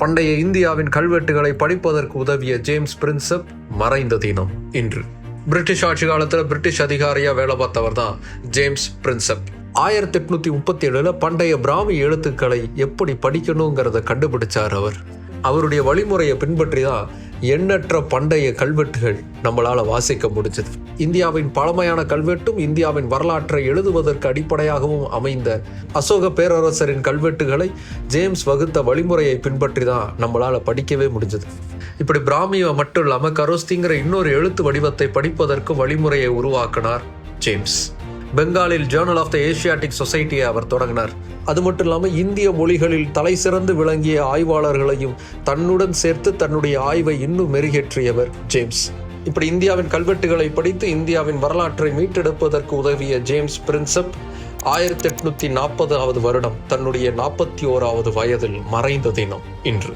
பண்டைய இந்தியாவின் கல்வெட்டுகளை படிப்பதற்கு உதவிய ஜேம்ஸ் பிரின்சப் மறைந்த தினம் இன்று. பிரிட்டிஷ் ஆட்சி காலத்தில் பிரிட்டிஷ் அதிகாரியா வேலை பார்த்தவர் தான் ஜேம்ஸ் பிரின்சப். 1837 பண்டைய பிராமி எழுத்துக்களை எப்படி படிக்கணுங்கிறத கண்டுபிடிச்சார் அவர். அவருடைய வழிமுறையை பின்பற்றி தான் எண்ணற்ற பண்டைய கல்வெட்டுகள் நம்மளால வாசிக்க முடிஞ்சது. இந்தியாவின் பழமையான கல்வெட்டும் இந்தியாவின் வரலாற்றை எழுதுவதற்கு அடிப்படையாகவும் அமைந்த அசோக பேரரசரின் கல்வெட்டுகளை ஜேம்ஸ் வகுத்த வழிமுறையை பின்பற்றி தான் நம்மளால படிக்கவே முடிஞ்சது. இப்படி பிராமியை மட்டும் இல்லாமல் கரோஸ்திங்கிற இன்னொரு எழுத்து வடிவத்தை படிப்பதற்கு வழிமுறையை உருவாக்கினார் ஜேம்ஸ். பெங்காலில் ஜேர்னல் ஆஃப் த ஏசியாட்டிக் சொசைட்டியை அவர் தொடங்கினார். அது மட்டும் இல்லாமல் இந்திய மொழிகளில் தலை சிறந்து விளங்கிய ஆய்வாளர்களையும் தன்னுடன் சேர்த்து தன்னுடைய ஆய்வை இன்னும் மெருகேற்றியவர் ஜேம்ஸ். இப்படி இந்தியாவின் கல்வெட்டுகளை படித்து இந்தியாவின் வரலாற்றை மீட்டெடுப்பதற்கு உதவிய ஜேம்ஸ் பிரின்சப் 1840 வருடம் தன்னுடைய 41வது வயதில் மறைந்த தினம் இன்று.